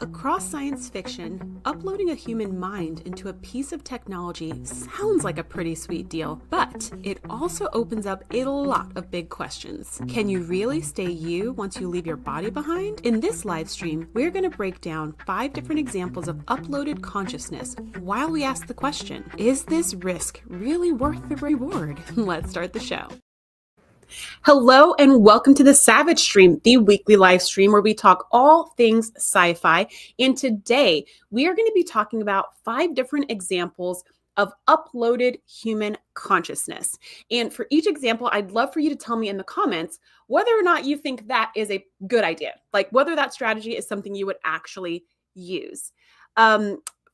Across science fiction, uploading a human mind into a piece of technology sounds like a pretty sweet deal, but it also opens up a lot of big questions. Can you really stay you once you leave your body behind? In this live stream, we're going to break down 5 different examples of uploaded consciousness while we ask the question, is this risk really worth the reward? Let's start the show. Hello and welcome to the Savage Stream, the weekly live stream where we talk all things sci-fi. And today we are going to be talking about 5 different examples of uploaded human consciousness. And for each example, I'd love for you to tell me in the comments whether or not you think that is a good idea, like whether that strategy is something you would actually use.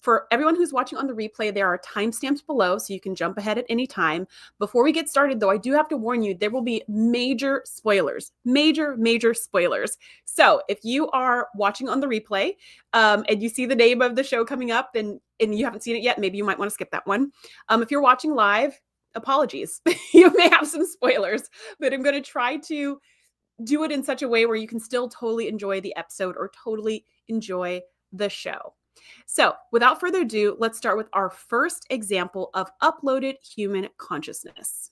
For everyone who's watching on the replay, there are timestamps below, so you can jump ahead at any time. Before we get started, though, I do have to warn you, there will be major spoilers, major spoilers. So if you are watching on the replay and you see the name of the show coming up and you haven't seen it yet, maybe you might want to skip that one. If you're watching live, apologies. You may have some spoilers, but I'm going to try to do it in such a way where you can still totally enjoy the episode or totally enjoy the show. So without further ado, let's start with our first example of uploaded human consciousness.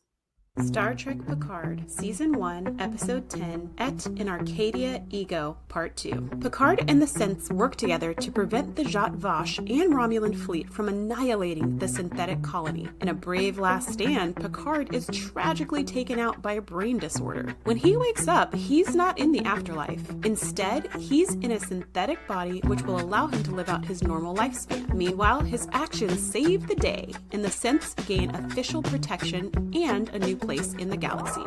Star Trek Picard, Season 1, Episode 10, Et in Arcadia Ego, Part 2. Picard and the Synths work together to prevent the Zhat Vash and Romulan fleet from annihilating the synthetic colony. In a brave last stand, Picard is tragically taken out by a brain disorder. When he wakes up, he's not in the afterlife. Instead, he's in a synthetic body which will allow him to live out his normal lifespan. Meanwhile, his actions save the day, and the Synths gain official protection and a new place in the galaxy.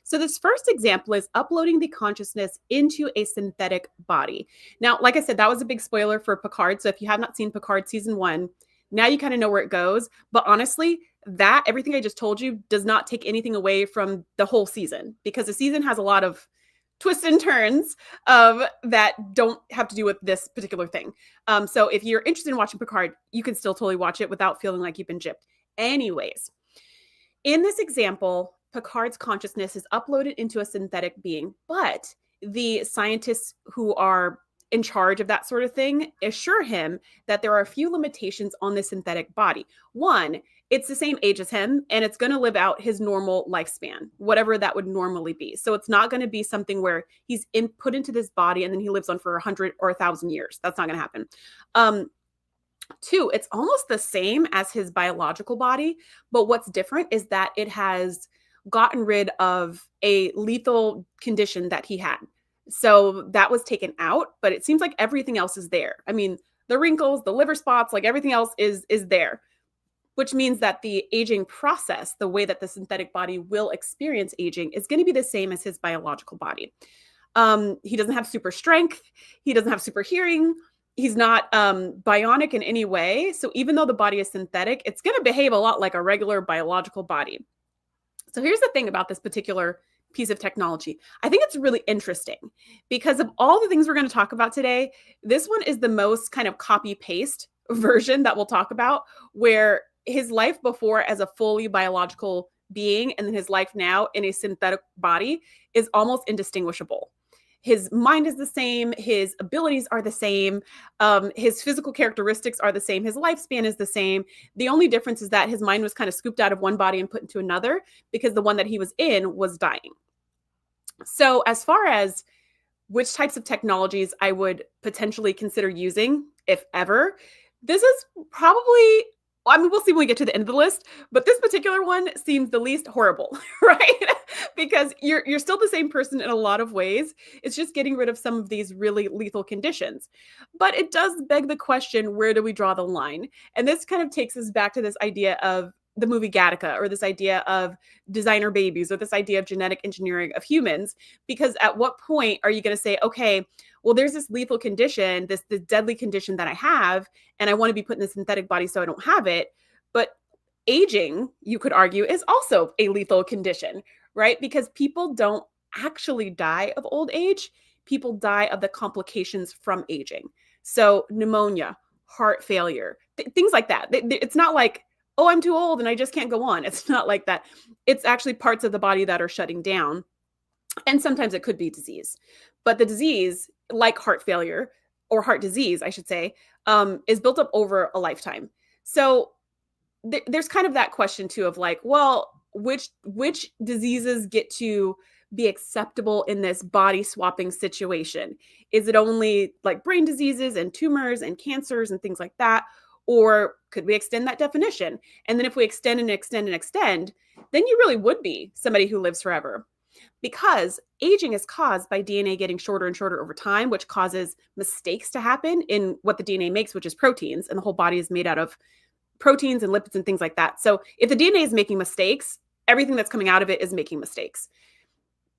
So this first example is uploading the consciousness into a synthetic body. Now, like I said, that was a big spoiler for Picard. So if you have not seen Picard Season 1, now you kind of know where it goes. But honestly, everything I just told you does not take anything away from the whole season, because the season has a lot of twists and turns that don't have to do with this particular thing. So if you're interested in watching Picard, you can still totally watch it without feeling like you've been gypped. Anyways, in this example, Picard's consciousness is uploaded into a synthetic being, but the scientists who are in charge of that sort of thing assure him that there are a few limitations on the synthetic body. One, it's the same age as him, and it's going to live out his normal lifespan, whatever that would normally be. So it's not going to be something where he's put into this body and then he lives on for 100 or 1,000 years. That's not going to happen. 2, it's almost the same as his biological body, but what's different is that it has gotten rid of a lethal condition that he had. So that was taken out, but it seems like everything else is there. I mean, the wrinkles, the liver spots, like everything else is there, which means that the aging process, the way that the synthetic body will experience aging, is going to be the same as his biological body. He doesn't have super strength. He doesn't have super hearing. He's not bionic in any way. So even though the body is synthetic, it's going to behave a lot like a regular biological body. So here's the thing about this particular piece of technology. I think it's really interesting because of all the things we're going to talk about today, this one is the most kind of copy-paste version that we'll talk about, where his life before as a fully biological being and then his life now in a synthetic body is almost indistinguishable. His mind is the same. His abilities are the same. His physical characteristics are the same. His lifespan is the same. The only difference is that his mind was kind of scooped out of one body and put into another because the one that he was in was dying. So as far as which types of technologies I would potentially consider using, if ever, this is probably, I mean, we'll see when we get to the end of the list, but this particular one seems the least horrible, right? Because you're still the same person in a lot of ways. It's just getting rid of some of these really lethal conditions. But it does beg the question, where do we draw the line? And this kind of takes us back to this idea of the movie Gattaca, or this idea of designer babies, or this idea of genetic engineering of humans. Because at what point are you going to say, okay, well, there's this lethal condition, this deadly condition that I have, and I want to be put in a synthetic body so I don't have it. But aging, you could argue, is also a lethal condition, right? Because people don't actually die of old age. People die of the complications from aging. So pneumonia, heart failure, things like that. It's not like, oh, I'm too old and I just can't go on. It's not like that. It's actually parts of the body that are shutting down. And sometimes it could be disease. But the disease, like heart failure or heart disease, I should say, is built up over a lifetime. So there's kind of that question too of like, well, which diseases get to be acceptable in this body swapping situation? Is it only like brain diseases and tumors and cancers and things like that? Or could we extend that definition? And then if we extend and extend and extend, then you really would be somebody who lives forever. Because aging is caused by DNA getting shorter and shorter over time, which causes mistakes to happen in what the DNA makes, which is proteins. And the whole body is made out of proteins and lipids and things like that. So if the DNA is making mistakes, everything that's coming out of it is making mistakes.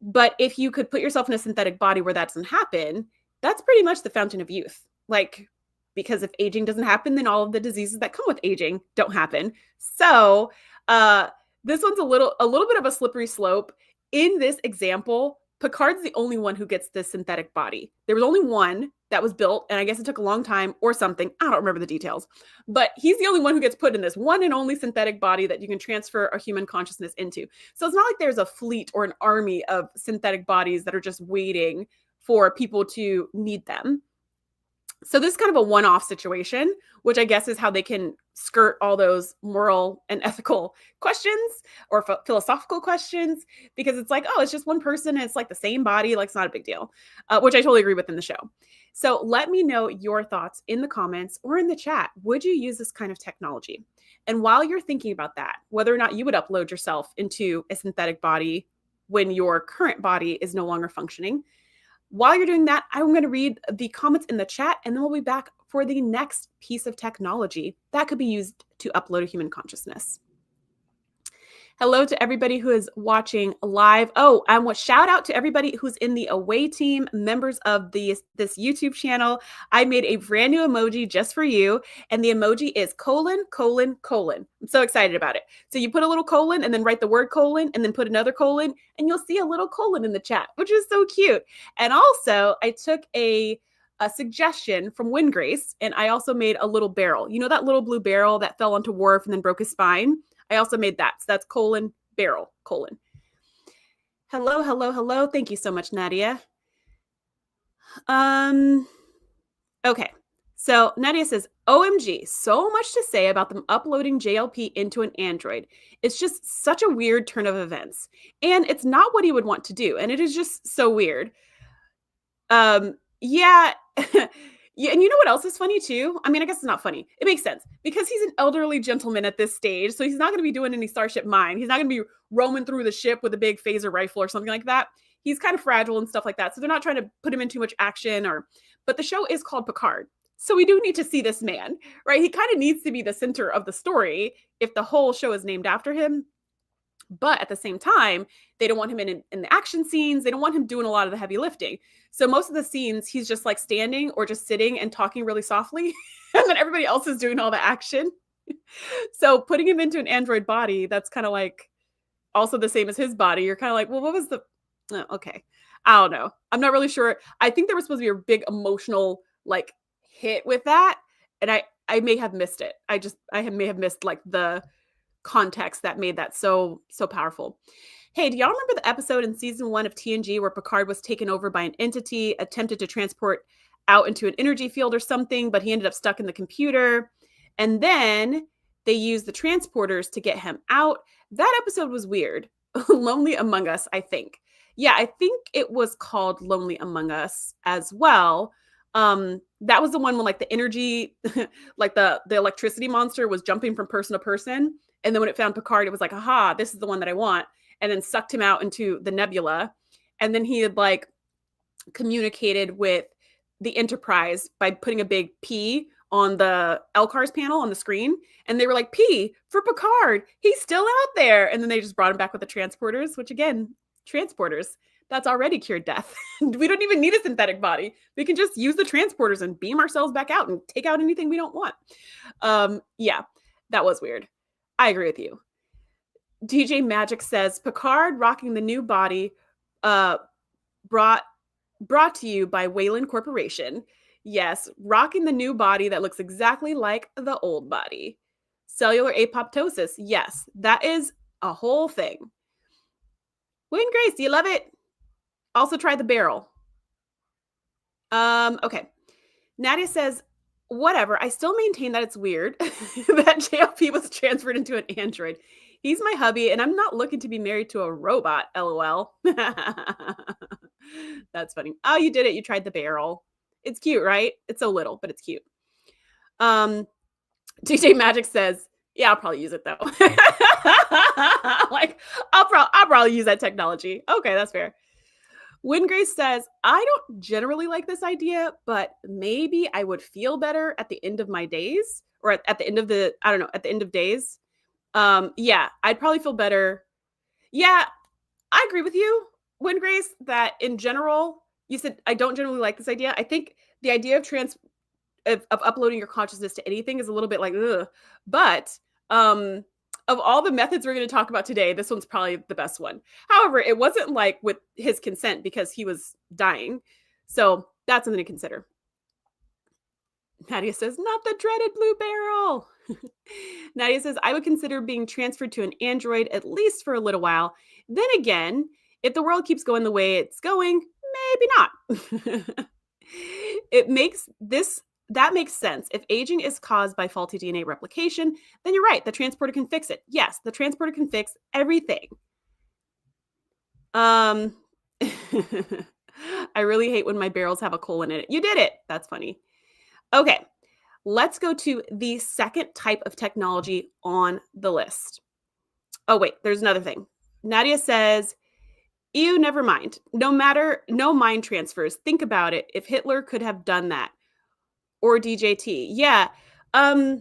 But if you could put yourself in a synthetic body where that doesn't happen, that's pretty much the fountain of youth. Like, because if aging doesn't happen, then all of the diseases that come with aging don't happen. So this one's a little bit of a slippery slope. In this example, Picard's the only one who gets this synthetic body. There was only one that was built, and I guess it took a long time or something. I don't remember the details. But he's the only one who gets put in this one and only synthetic body that you can transfer a human consciousness into. So it's not like there's a fleet or an army of synthetic bodies that are just waiting for people to need them. So this is kind of a one-off situation, which I guess is how they can skirt all those moral and ethical questions or philosophical questions, because it's like, oh, it's just one person and it's like the same body, like it's not a big deal, which I totally agree with in the show. So let me know your thoughts in the comments or in the chat. Would you use this kind of technology? And while you're thinking about that, whether or not you would upload yourself into a synthetic body when your current body is no longer functioning, while you're doing that, I'm going to read the comments in the chat, and then we'll be back for the next piece of technology that could be used to upload a human consciousness. Hello to everybody who is watching live. Oh, I want shout out to everybody who's in the away team, members of this YouTube channel. I made a brand new emoji just for you, and the emoji is colon, colon, colon. I'm so excited about it. So you put a little colon and then write the word colon and then put another colon, and you'll see a little colon in the chat, which is so cute. And also, I took a suggestion from Wingrace, and I also made a little barrel. You know that little blue barrel that fell onto Worf and then broke his spine? I also made that. So that's colon, barrel, colon. Hello, hello, hello. Thank you so much, Nadia. Okay. So Nadia says, OMG, so much to say about them uploading JLP into an Android. It's just such a weird turn of events. And it's not what he would want to do. And it is just so weird. Yeah. Yeah, and you know what else is funny too? I mean, I guess it's not funny. It makes sense because he's an elderly gentleman at this stage. So he's not going to be doing any Starship Mine. He's not going to be roaming through the ship with a big phaser rifle or something like that. He's kind of fragile and stuff like that. So they're not trying to put him in too much action but the show is called Picard. So we do need to see this man, right? He kind of needs to be the center of the story if the whole show is named after him. But at the same time, they don't want him in the action scenes. They don't want him doing a lot of the heavy lifting. So most of the scenes, he's just like standing or just sitting and talking really softly. And then everybody else is doing all the action. So putting him into an android body, that's kind of like also the same as his body. You're kind of like, well, what was the... okay. I don't know. I'm not really sure. I think there was supposed to be a big emotional like hit with that. And I may have missed it. I may have missed like the context that made that so powerful. Hey, do y'all remember the episode in season 1 of TNG where Picard was taken over by an entity, attempted to transport out into an energy field or something, but he ended up stuck in the computer? And then they used the transporters to get him out. That episode was weird. Lonely Among Us, I think. Yeah, I think it was called Lonely Among Us as well. That was the one when like the energy, like the electricity monster was jumping from person to person. And then when it found Picard, it was like, aha, this is the one that I want. And then sucked him out into the nebula. And then he had like communicated with the Enterprise by putting a big P on the LCARS panel on the screen. And they were like, P for Picard. He's still out there. And then they just brought him back with the transporters, which again, transporters, that's already cured death. We don't even need a synthetic body. We can just use the transporters and beam ourselves back out and take out anything we don't want. Yeah, that was weird. I agree with you. DJ Magic says, Picard rocking the new body brought to you by Wayland Corporation. Yes, rocking the new body that looks exactly like the old body. Cellular apoptosis. Yes, that is a whole thing. Wayne Grace, do you love it? Also try the barrel. Okay. Nadia says, whatever. I still maintain that it's weird that JLP was transferred into an android. He's my hubby, and I'm not looking to be married to a robot, LOL. That's funny. Oh, you did it. You tried the barrel. It's cute, right? It's so little, but it's cute. DJ Magic says, yeah, I'll probably use it though. Like, I'll probably use that technology. Okay, that's fair. Windgrace says, I don't generally like this idea, but maybe I would feel better at the end of my days, or at the end of at the end of days. Yeah, I'd probably feel better. Yeah, I agree with you, Windgrace, that in general, you said I don't generally like this idea. I think the idea of uploading your consciousness to anything is a little bit like, ugh. But of all the methods we're going to talk about today, this one's probably the best one. However, it wasn't like with his consent because he was dying. So that's something to consider. Nadia says, not the dreaded blue barrel. Nadia says, I would consider being transferred to an android at least for a little while. Then again, if the world keeps going the way it's going, maybe not. That makes sense. If aging is caused by faulty DNA replication, then you're right. The transporter can fix it. Yes, the transporter can fix everything. I really hate when my barrels have a colon in it. You did it. That's funny. Okay, let's go to the second type of technology on the list. Oh, wait, there's another thing. Nadia says, ew, never mind. No mind transfers. Think about it. If Hitler could have done that. Or DJT. Yeah. That's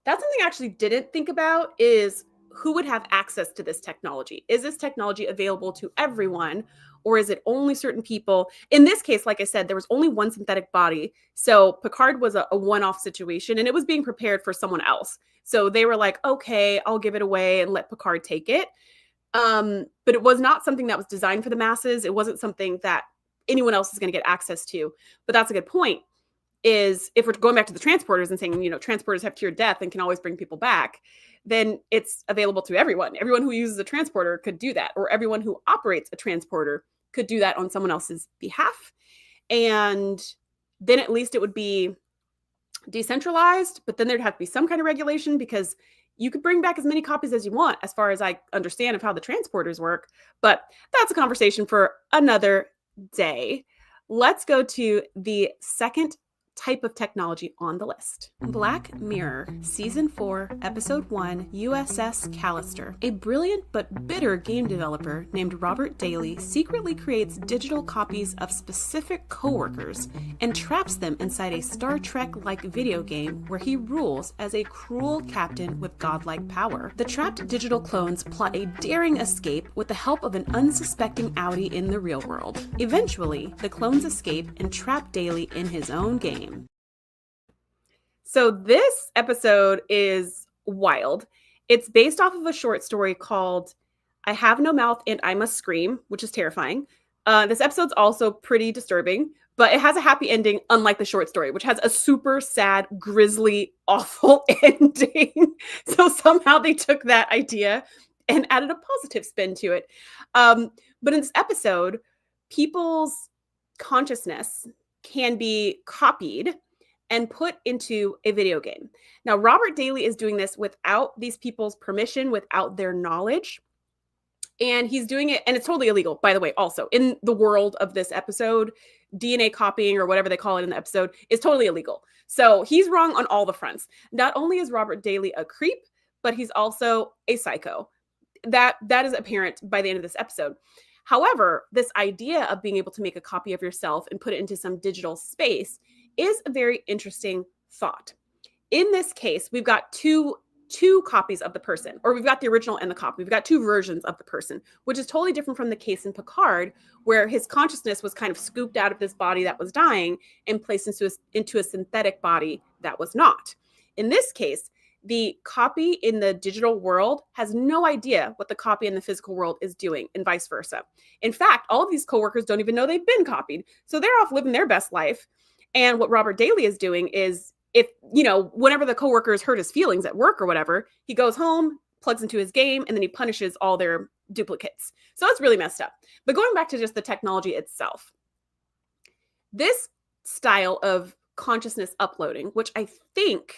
something I actually didn't think about, is who would have access to this technology? Is this technology available to everyone, or is it only certain people? In this case, like I said, there was only one synthetic body. So Picard was a one-off situation, and it was being prepared for someone else. So they were like, okay, I'll give it away and let Picard take it. But it was not something that was designed for the masses. It wasn't something that anyone else is going to get access to. But that's a good point. Is if we're going back to the transporters and saying, transporters have cured death and can always bring people back, then it's available to everyone. Everyone who uses a transporter could do that, or everyone who operates a transporter could do that on someone else's behalf. And then at least it would be decentralized, but then there'd have to be some kind of regulation, because you could bring back as many copies as you want, as far as I understand of how the transporters work. But that's a conversation for another day. Let's go to the second type of technology on the list. Black Mirror, Season 4, Episode 1, USS Callister. A brilliant but bitter game developer named Robert Daly secretly creates digital copies of specific coworkers and traps them inside a Star Trek-like video game where he rules as a cruel captain with godlike power. The trapped digital clones plot a daring escape with the help of an unsuspecting outie in the real world. Eventually, the clones escape and trap Daly in his own game. So this episode is wild. It's based off of a short story called I Have No Mouth and I Must Scream, which is terrifying. This episode's also pretty disturbing, but it has a happy ending, unlike the short story, which has a super sad, grisly, awful ending. So somehow they took that idea and added a positive spin to it. But in this episode, people's consciousness can be copied and put into a video game. Now, Robert Daly is doing this without these people's permission, without their knowledge. And he's doing it, and it's totally illegal, by the way, also. In the world of this episode, DNA copying, or whatever they call it in the episode, is totally illegal. So he's wrong on all the fronts. Not only is Robert Daly a creep, but he's also a psycho. That is apparent by the end of this episode. However, this idea of being able to make a copy of yourself and put it into some digital space is a very interesting thought. In this case, we've got two copies of the person, or we've got the original and the copy. We've got two versions of the person, which is totally different from the case in Picard, where his consciousness was kind of scooped out of this body that was dying and placed into a synthetic body that was not. In this case, the copy in the digital world has no idea what the copy in the physical world is doing, and vice versa. In fact, all of these coworkers don't even know they've been copied. So they're off living their best life. And what Robert Daly is doing is, if, whenever the coworkers hurt his feelings at work or whatever, he goes home, plugs into his game, and then he punishes all their duplicates. So it's really messed up. But going back to just the technology itself, this style of consciousness uploading, which I think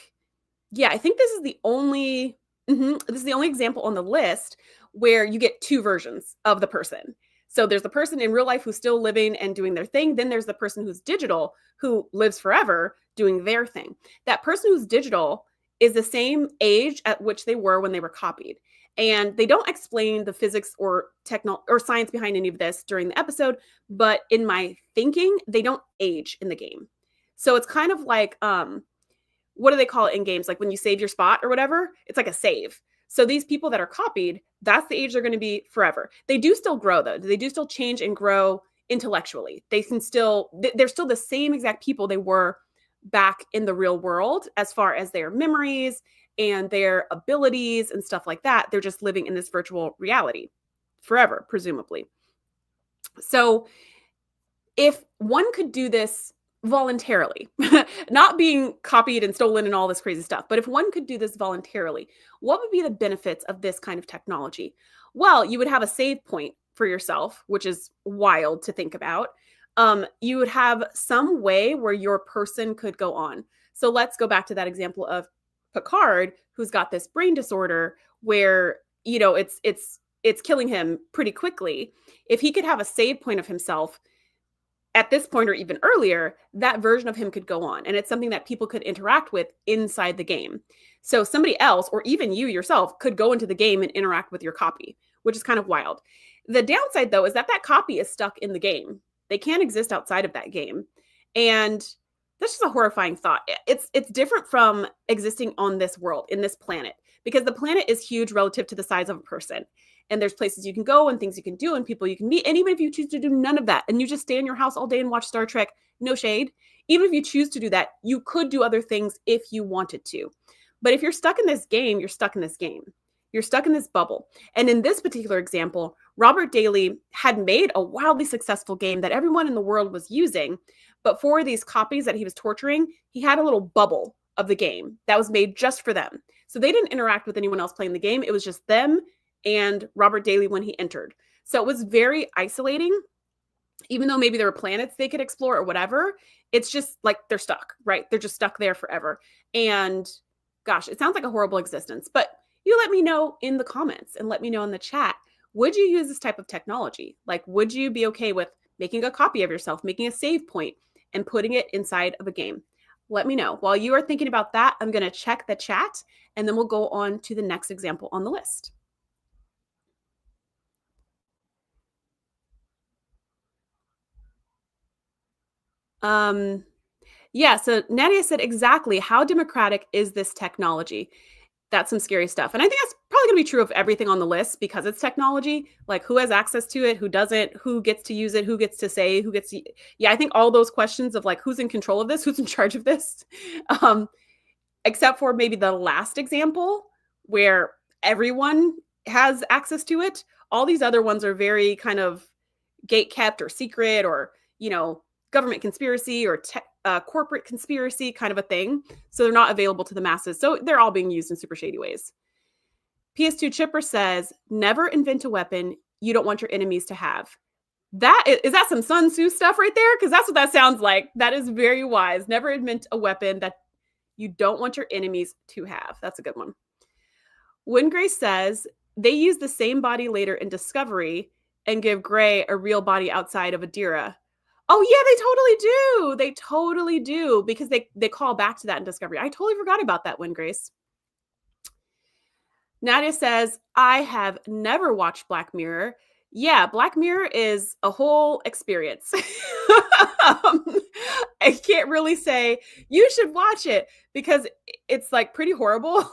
this is the only example on the list where you get two versions of the person. So there's the person in real life who's still living and doing their thing. Then there's the person who's digital who lives forever doing their thing. That person who's digital is the same age at which they were when they were copied. And they don't explain the physics or science behind any of this during the episode, but in my thinking, they don't age in the game. So it's kind of like, what do they call it in games? Like when you save your spot or whatever, it's like a save. So these people that are copied, that's the age they're going to be forever. They do still grow though. They do still change and grow intellectually. They're still the same exact people they were back in the real world as far as their memories and their abilities and stuff like that. They're just living in this virtual reality forever, presumably. So if one could do this voluntarily, not being copied and stolen and all this crazy stuff, but if one could do this voluntarily, what would be the benefits of this kind of technology? Well, you would have a save point for yourself, which is wild to think about. You would have some way where your person could go on. So let's go back to that example of Picard, who's got this brain disorder where, it's killing him pretty quickly. If he could have a save point of himself at this point or even earlier, that version of him could go on. And it's something that people could interact with inside the game. So somebody else, or even you yourself, could go into the game and interact with your copy, which is kind of wild. The downside, though, is that copy is stuck in the game. They can't exist outside of that game. And that's just a horrifying thought. It's different from existing on this world, in this planet, because the planet is huge relative to the size of a person. And there's places you can go and things you can do and people you can meet. And even if you choose to do none of that and you just stay in your house all day and watch Star Trek, no shade, even if you choose to do that, you could do other things if you wanted to. But if you're stuck in this game, you're stuck in this game. You're stuck in this bubble. And in this particular example, Robert Daly had made a wildly successful game that everyone in the world was using. But for these copies that he was torturing, he had a little bubble of the game that was made just for them. So they didn't interact with anyone else playing the game. It was just them and Robert Daly when he entered. So it was very isolating, even though maybe there were planets they could explore or whatever. It's just like they're stuck, right? They're just stuck there forever. And gosh, it sounds like a horrible existence. But you let me know in the comments and let me know in the chat, would you use this type of technology? Like, would you be okay with making a copy of yourself, making a save point and putting it inside of a game? Let me know. While you are thinking about that, I'm going to check the chat and then we'll go on to the next example on the list. Yeah, so Nadia said, exactly. How democratic is this technology? That's some scary stuff. And I think that's probably going to be true of everything on the list because it's technology. Like who has access to it, who doesn't, who gets to use it, who gets to say, who gets to... Yeah, I think all those questions of like who's in control of this, who's in charge of this, except for maybe the last example where everyone has access to it. All these other ones are very kind of gate-kept or secret or, government conspiracy or corporate conspiracy kind of a thing. So they're not available to the masses. So they're all being used in super shady ways. PS2 Chipper says, never invent a weapon you don't want your enemies to have. Is that some Sun Tzu stuff right there? Because that's what that sounds like. That is very wise. Never invent a weapon that you don't want your enemies to have. That's a good one. Wingrace says, they use the same body later in Discovery and give Gray a real body outside of Adira. Oh, yeah, they totally do. Because they call back to that in Discovery. I totally forgot about that, Wingrace. Nadia says, I have never watched Black Mirror. Yeah, Black Mirror is a whole experience. I can't really say you should watch it because it's like pretty horrible.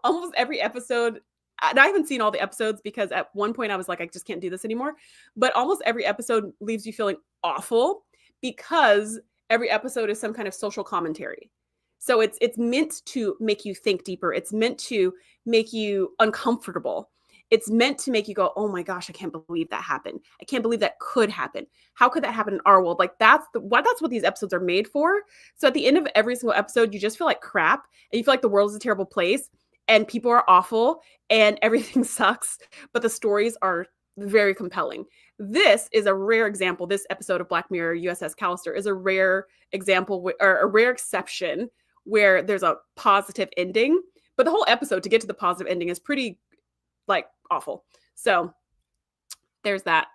Almost every episode, and I haven't seen all the episodes because at one point I was like, I just can't do this anymore. But almost every episode leaves you feeling awful because every episode is some kind of social commentary. So it's meant to make you think deeper. It's meant to make you uncomfortable. It's meant to make you go, oh my gosh, I can't believe that happened. I can't believe that could happen. How could that happen in our world? Like that's what these episodes are made for. So at the end of every single episode, you just feel like crap and you feel like the world is a terrible place and people are awful and everything sucks, but the stories are very compelling. This is a rare example. This episode of Black Mirror, USS Callister, is a rare example or a rare exception where there's a positive ending, but the whole episode to get to the positive ending is pretty like awful. So there's that.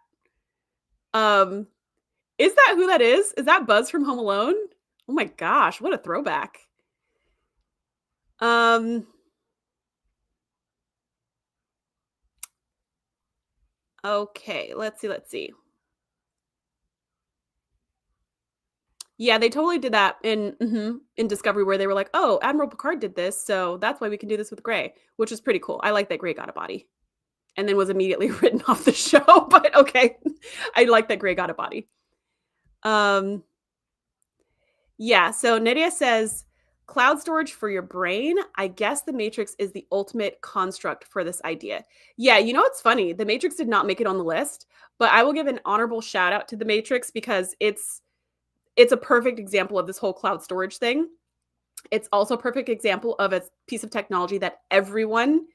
Is that who that is? Is that Buzz from Home Alone? Oh my gosh, what a throwback. Okay, let's see. Yeah, they totally did that in Discovery, where they were like, "Oh, Admiral Picard did this, so that's why we can do this with Gray," which is pretty cool. I like that Gray got a body, and then was immediately written off the show. But okay, I like that Gray got a body. Yeah. So Nydia says, "Cloud storage for your brain. I guess the Matrix is the ultimate construct for this idea." Yeah, you know what's funny? The Matrix did not make it on the list, but I will give an honorable shout out to the Matrix because it's a perfect example of this whole cloud storage thing. It's also a perfect example of a piece of technology that everyone,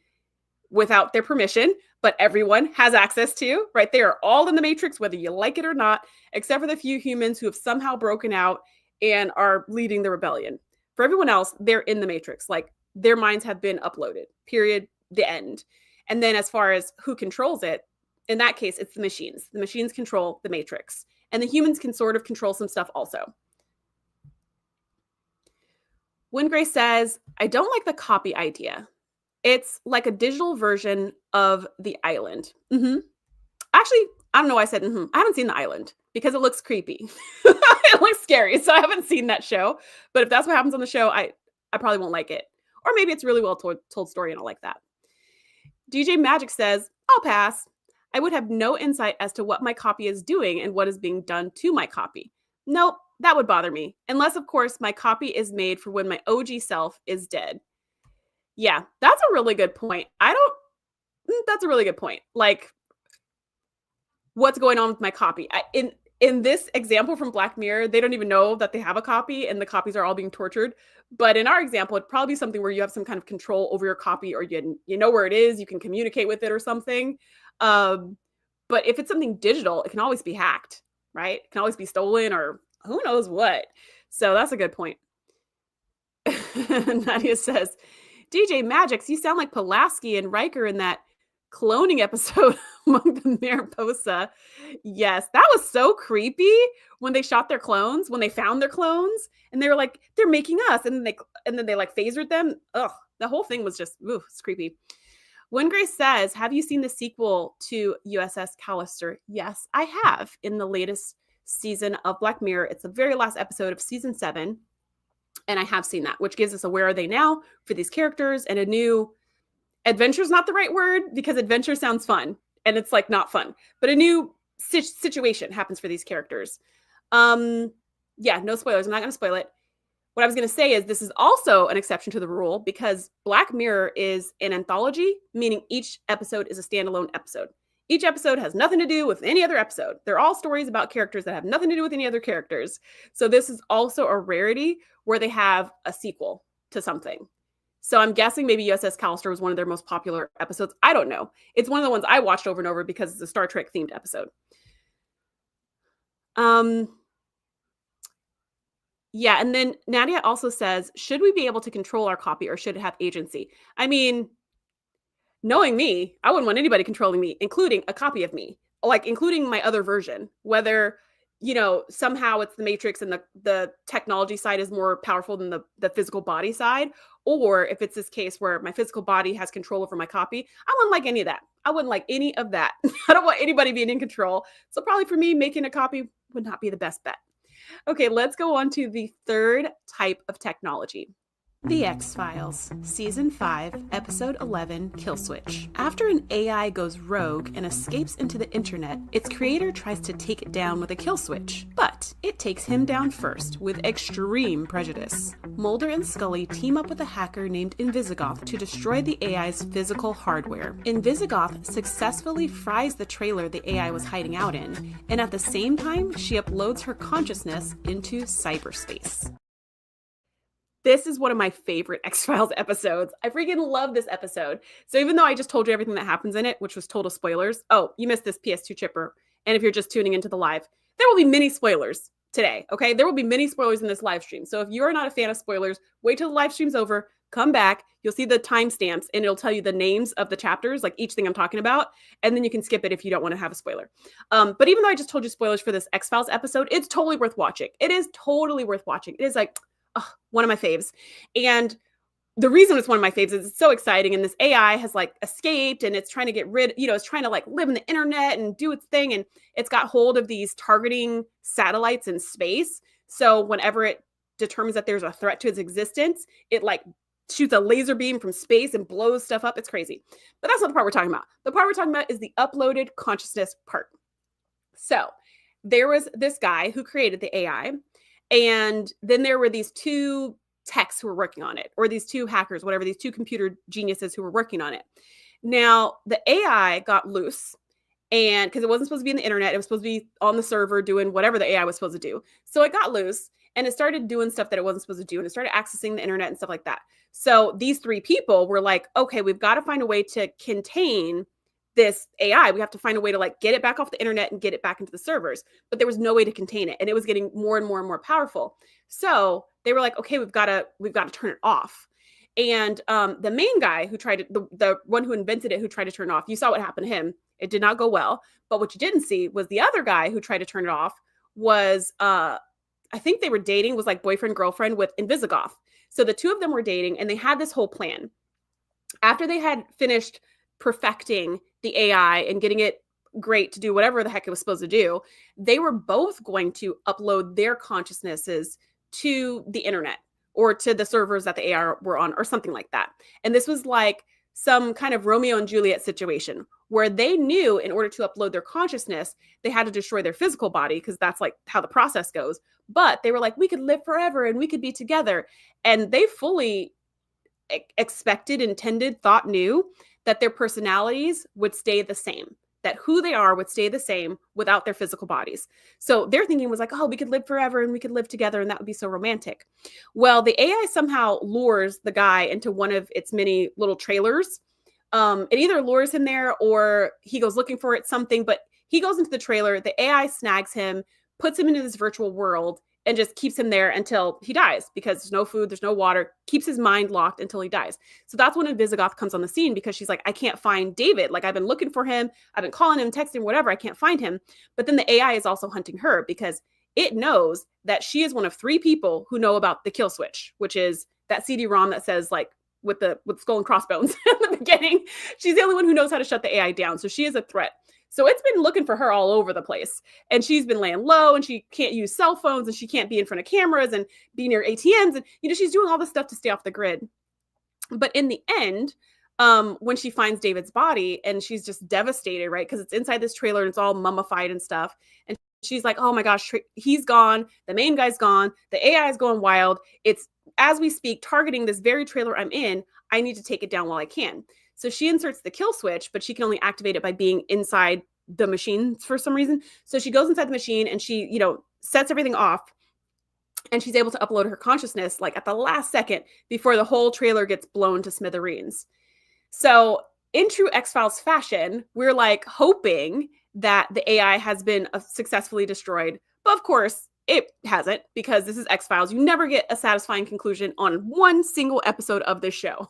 without their permission, but everyone has access to, right? They are all in the Matrix, whether you like it or not, except for the few humans who have somehow broken out and are leading the rebellion. For everyone else, they're in the Matrix. Like, their minds have been uploaded, period, the end. And then as far as who controls it, in that case, it's the machines. The machines control the Matrix. And the humans can sort of control some stuff also. Wingray says, "I don't like the copy idea. It's like a digital version of the island." Actually, I don't know why I said I haven't seen the island because it looks creepy. It looks scary, so I haven't seen that show. But if that's what happens on the show, I probably won't like it. Or maybe it's really well told story and I'll like that. DJ Magic says, "I'll pass. I would have no insight as to what my copy is doing and what is being done to my copy. Nope, that would bother me. Unless, of course, my copy is made for when my OG self is dead." Yeah, that's a really good point. That's a really good point. Like, what's going on with my copy? In this example from Black Mirror, they don't even know that they have a copy and the copies are all being tortured. But in our example, it'd probably be something where you have some kind of control over your copy, or you know where it is, you can communicate with it or something. But if it's something digital, it can always be hacked, right? It can always be stolen or who knows what. So that's a good point. Nadia says, "DJ Magix, you sound like Pulaski and Riker in that cloning episode among the Mariposa." Yes, that was so creepy when they shot their clones, when they found their clones, and they were like, "They're making us," and then they like phasered them. Ugh, the whole thing was just, ooh, it's creepy. Wingray says, "Have you seen the sequel to USS Callister?" Yes, I have. In the latest season of Black Mirror, it's the very last episode of season 7. And I have seen that, which gives us a where are they now for these characters and a new adventure is not the right word because adventure sounds fun and it's like not fun, but a new situation happens for these characters. Yeah, no spoilers. I'm not going to spoil it. What I was going to say is this is also an exception to the rule because Black Mirror is an anthology, meaning each episode is a standalone episode. Each episode has nothing to do with any other episode. They're all stories about characters that have nothing to do with any other characters. So this is also a rarity where they have a sequel to something. So I'm guessing maybe USS Callister was one of their most popular episodes. I don't know. It's one of the ones I watched over and over because it's a Star Trek themed episode. Yeah, and then Nadia also says, "Should we be able to control our copy or should it have agency?" I mean, knowing me, I wouldn't want anybody controlling me, including a copy of me, like including my other version, whether, somehow it's the Matrix and the technology side is more powerful than the physical body side, or if it's this case where my physical body has control over my copy. I wouldn't like any of that. I wouldn't like any of that. I don't want anybody being in control. So probably for me, making a copy would not be the best bet. Okay, let's go on to the third type of technology. The X-Files, Season 5, Episode 11, Kill Switch. After an AI goes rogue and escapes into the internet, its creator tries to take it down with a kill switch. But it takes him down first, with extreme prejudice. Mulder and Scully team up with a hacker named Invisigoth to destroy the AI's physical hardware. Invisigoth successfully fries the trailer the AI was hiding out in, and at the same time, she uploads her consciousness into cyberspace. This is one of my favorite X-Files episodes. I freaking love this episode. So even though I just told you everything that happens in it, which was total spoilers. Oh, you missed this PS2 chipper. And if you're just tuning into the live, there will be mini spoilers today, okay? There will be mini spoilers in this live stream. So if you're not a fan of spoilers, wait till the live stream's over, come back, you'll see the timestamps, and it'll tell you the names of the chapters, like each thing I'm talking about, and then you can skip it if you don't want to have a spoiler. But even though I just told you spoilers for this X-Files episode, it's totally worth watching. It is totally worth watching. It is like one of my faves. And the reason it's one of my faves is it's so exciting, and this AI has like escaped, and it's trying to get rid, it's trying to like live in the internet and do its thing, and it's got hold of these targeting satellites in space. So whenever it determines that there's a threat to its existence, it like shoots a laser beam from space and blows stuff up. It's crazy. But that's not the part we're talking about. The part we're talking about is the uploaded consciousness part. So there was this guy who created the AI, and then there were these two techs who were working on it, or these two hackers, whatever, these two computer geniuses who were working on it. Now, the AI got loose, and because it wasn't supposed to be in the internet, it was supposed to be on the server doing whatever the AI was supposed to do. So it got loose, and it started doing stuff that it wasn't supposed to do, and it started accessing the internet and stuff like that. So these three people were like, okay, we've got to find a way to contain this AI. We have to find a way to like get it back off the internet and get it back into the servers. But there was no way to contain it, and it was getting more and more and more powerful. So they were like, okay, we've got to turn it off. And the main guy who tried to, the one who invented it, who tried to turn it off, you saw what happened to him. It did not go well. But what you didn't see was the other guy who tried to turn it off was, I think they were dating, was like boyfriend, girlfriend with Invisigoth. So the two of them were dating, and they had this whole plan. After they had finished perfecting the AI and getting it great to do whatever the heck it was supposed to do, they were both going to upload their consciousnesses to the internet or to the servers that the AI were on, or something like that. And this was like some kind of Romeo and Juliet situation where they knew in order to upload their consciousness, they had to destroy their physical body, because that's like how the process goes. But they were like, we could live forever and we could be together. And they fully expected, intended, thought, knew that their personalities would stay the same, that who they are would stay the same without their physical bodies. So their thinking was like, oh, we could live forever and we could live together, and that would be so romantic. Well, the AI somehow lures the guy into one of its many little trailers. It either lures him there or he goes looking for it, something, but he goes into the trailer, the AI snags him, puts him into this virtual world, and just keeps him there until he dies, because there's no food, there's no water, keeps his mind locked until he dies. So that's when Invisigoth comes on the scene, because she's like, I can't find David. Like, I've been looking for him. I've been calling him, texting, whatever. I can't find him. But then the AI is also hunting her, because it knows that she is one of three people who know about the kill switch, which is that CD-ROM that says like with skull and crossbones at the beginning. She's the only one who knows how to shut the AI down. So she is a threat. So it's been looking for her all over the place, and she's been laying low, and she can't use cell phones, and she can't be in front of cameras and be near ATMs. And, she's doing all this stuff to stay off the grid. But in the end, when she finds David's body, and she's just devastated, right? Because it's inside this trailer and it's all mummified and stuff. And she's like, oh my gosh, he's gone. The main guy's gone. The AI is going wild. It's, as we speak, targeting this very trailer I'm in. I need to take it down while I can. So she inserts the kill switch, but she can only activate it by being inside the machine for some reason. So she goes inside the machine and she, sets everything off, and she's able to upload her consciousness like at the last second before the whole trailer gets blown to smithereens. So in true X-Files fashion, we're like hoping that the AI has been successfully destroyed. But of course, it hasn't, because this is X-Files. You never get a satisfying conclusion on one single episode of this show.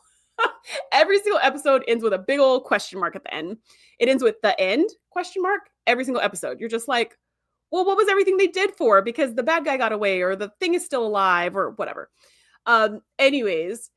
Every single episode ends with a big old question mark at the end. It ends with the end question mark every single episode. You're just like, well, what was everything they did for? Because the bad guy got away, or the thing is still alive, or whatever. Anyways,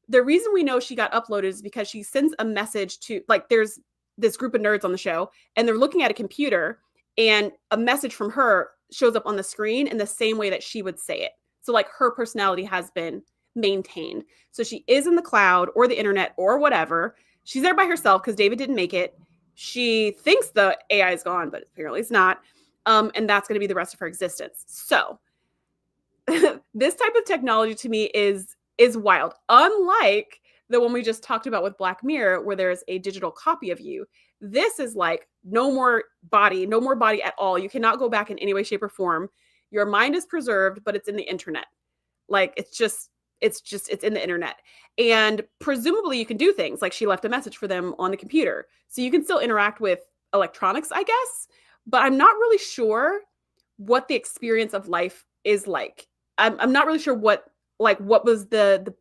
the reason we know she got uploaded is because she sends a message to, like, there's this group of nerds on the show, and they're looking at a computer, and a message from her shows up on the screen in the same way that she would say it. So like her personality has been maintained. So she is in the cloud or the internet or whatever. She's there by herself because David didn't make it. She thinks the AI is gone, but apparently it's not. And that's going to be the rest of her existence. So this type of technology to me is wild. Unlike the one we just talked about with Black Mirror, where there's a digital copy of you. This is like no more body at all. You cannot go back in any way, shape, or form. Your mind is preserved, but it's in the internet. Like, it's just it's in the internet. And presumably you can do things like she left a message for them on the computer. So you can still interact with electronics, I guess. But I'm not really sure what the experience of life is like. I'm not really sure what was the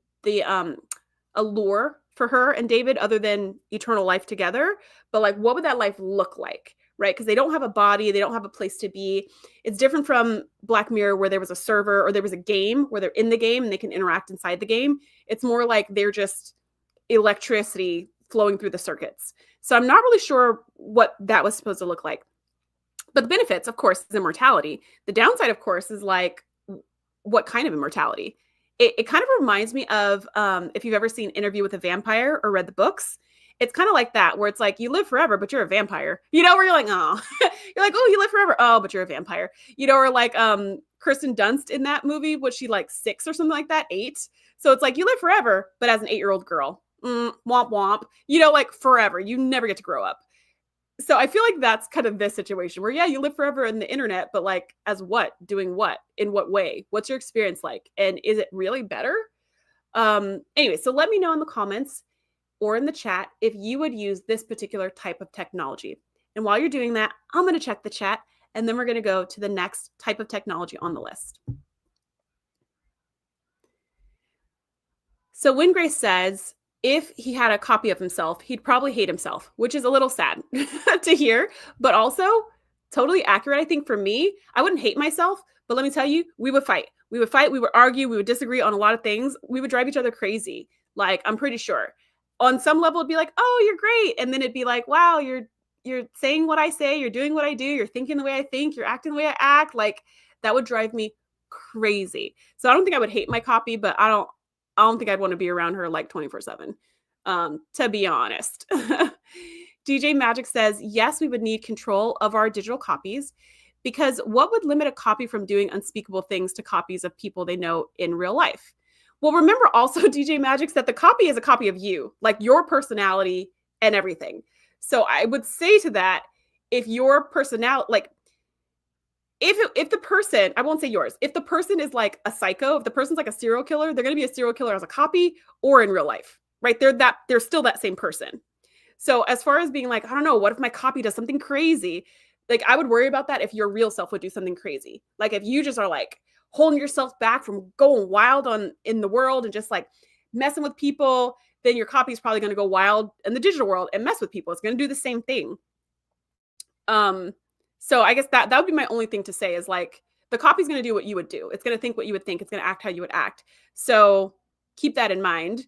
allure for her and David other than eternal life together. But like, what would that life look like? Right? Because they don't have a body, they don't have a place to be. It's different from Black Mirror where there was a server or there was a game where they're in the game and they can interact inside the game. It's more like they're just electricity flowing through the circuits. So I'm not really sure what that was supposed to look like. But the benefits, of course, is immortality. The downside, of course, is like, what kind of immortality? It kind of reminds me of if you've ever seen Interview with a Vampire or read the books. It's kind of like that, where it's like you live forever, but you're a vampire. You know, where you're like, oh, you're like, oh, you live forever. Oh, but you're a vampire. You know, or like Kirsten Dunst in that movie, was she like 6 or something like that? 8. So it's like you live forever, but as an 8-year-old girl, womp womp. You know, like forever. You never get to grow up. So I feel like that's kind of this situation where, yeah, you live forever in the internet, but like as what? Doing what? In what way? What's your experience like? And is it really better? Anyway, so let me know in the comments or in the chat if you would use this particular type of technology. And while you're doing that, I'm going to check the chat, and then we're going to go to the next type of technology on the list. So Wingrace says, if he had a copy of himself, he'd probably hate himself, which is a little sad to hear, but also totally accurate. I think for me, I wouldn't hate myself, but let me tell you, we would fight. We would fight, we would argue, we would disagree on a lot of things. We would drive each other crazy. Like, I'm pretty sure. On some level, it'd be like, oh, you're great. And then it'd be like, wow, you're saying what I say, you're doing what I do, you're thinking the way I think, you're acting the way I act. Like, that would drive me crazy. So I don't think I would hate my copy, but I don't think I'd want to be around her like 24/7, to be honest. DJ Magic says, yes, we would need control of our digital copies, because what would limit a copy from doing unspeakable things to copies of people they know in real life? Well, remember also, DJ Magic, that the copy is a copy of you, like your personality and everything. So I would say to that, if your personality, like, if the person, I won't say yours, if the person is like a psycho, if the person's like a serial killer, they're going to be a serial killer as a copy or in real life, right? They're still that same person. So as far as being like, I don't know, what if my copy does something crazy? Like, I would worry about that if your real self would do something crazy. Like, if you just are like holding yourself back from going wild in the world and just like messing with people, then your copy is probably going to go wild in the digital world and mess with people. It's going to do the same thing. So I guess that would be my only thing to say is like, the copy is going to do what you would do. It's going to think what you would think. It's going to act how you would act. So keep that in mind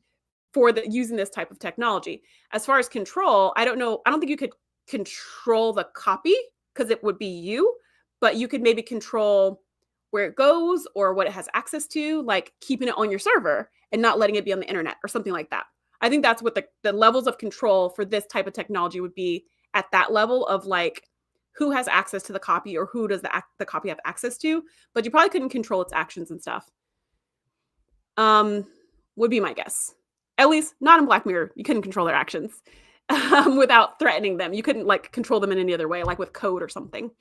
for using this type of technology. As far as control, I don't know. I don't think you could control the copy because it would be you, but you could maybe control where it goes or what it has access to, like keeping it on your server and not letting it be on the internet or something like that. I think that's what the levels of control for this type of technology would be, at that level of like, who has access to the copy or who does the copy have access to, but you probably couldn't control its actions and stuff. Would be my guess. At least not in Black Mirror. You couldn't control their actions without threatening them. You couldn't like control them in any other way, like with code or something.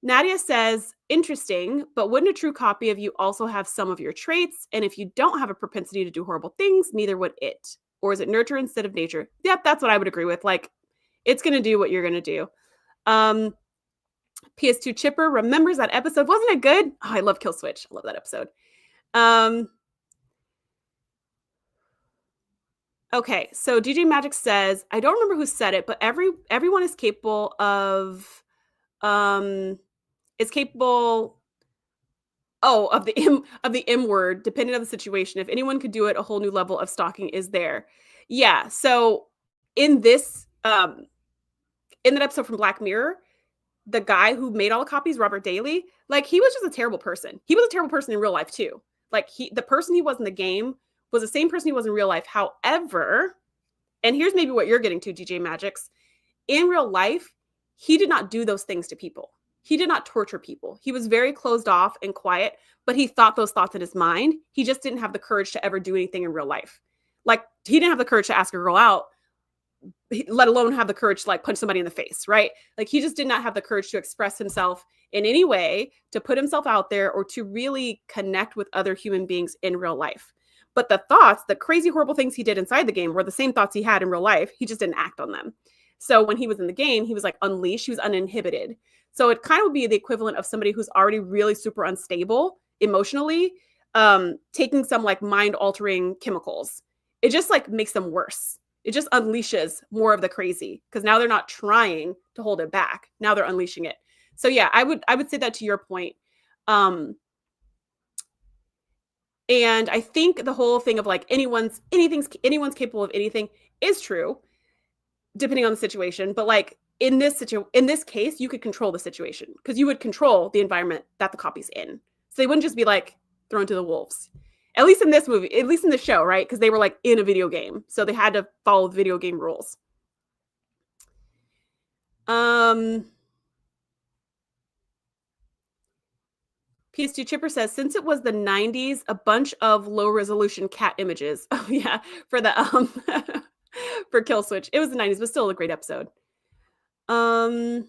Nadia says, interesting, but wouldn't a true copy of you also have some of your traits? And if you don't have a propensity to do horrible things, neither would it. Or is it nurture instead of nature? Yep, that's what I would agree with. Like, it's going to do what you're going to do. PS2 Chipper remembers that episode. Wasn't it good? Oh, I love Kill Switch. I love that episode. Okay, so DJ Magic says, I don't remember who said it, but everyone is capable of of the M word, depending on the situation. If anyone could do it, a whole new level of stalking is there. Yeah. So in this, in that episode from Black Mirror, the guy who made all the copies, Robert Daly, like, he was just a terrible person. He was a terrible person in real life too. Like, the person he was in the game was the same person he was in real life. However, and here's maybe what you're getting to, DJ Magix, in real life, he did not do those things to people. He did not torture people. He was very closed off and quiet, but he thought those thoughts in his mind. He just didn't have the courage to ever do anything in real life. Like, he didn't have the courage to ask a girl out, let alone have the courage to like punch somebody in the face, right? Like, he just did not have the courage to express himself in any way, to put himself out there, or to really connect with other human beings in real life. But the thoughts, the crazy, horrible things he did inside the game were the same thoughts he had in real life. He just didn't act on them. So when he was in the game, he was like unleashed. He was uninhibited. So it kind of would be the equivalent of somebody who's already really super unstable emotionally, taking some like mind altering chemicals. It just like makes them worse. It just unleashes more of the crazy because now they're not trying to hold it back. Now they're unleashing it. So yeah, I would say that to your point. And I think the whole thing of like anyone's capable of anything is true, depending on the situation. But like in this case, you could control the situation because you would control the environment that the copy's in. So they wouldn't just be like thrown to the wolves. At least in this movie, at least in the show, right? Because they were like in a video game. So they had to follow the video game rules. PS2 Chipper says, since it was the 90s, a bunch of low resolution cat images. Oh yeah, for the for Kill Switch. It was the 90s, but still a great episode. Wingray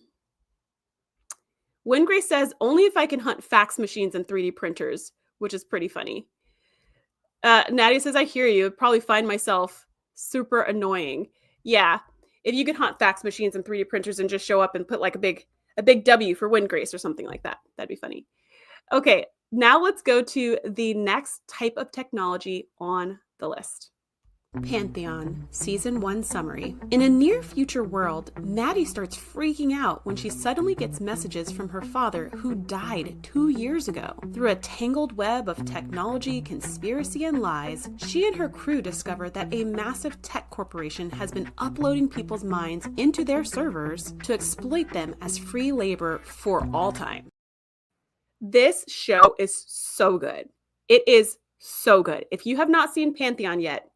says, only if I can hunt fax machines and 3D printers, which is pretty funny. Nadia says, I hear you. I'd probably find myself super annoying. Yeah, if you could hunt fax machines and 3D printers and just show up and put like a big W for Windgrace or something like that. That'd be funny. Okay, now let's go to the next type of technology on the list. Pantheon, Season 1 Summary. In a near future world, Maddie starts freaking out when she suddenly gets messages from her father who died 2 years ago. Through a tangled web of technology, conspiracy, and lies, she and her crew discover that a massive tech corporation has been uploading people's minds into their servers to exploit them as free labor for all time. This show is so good. It is so good. If you have not seen Pantheon yet,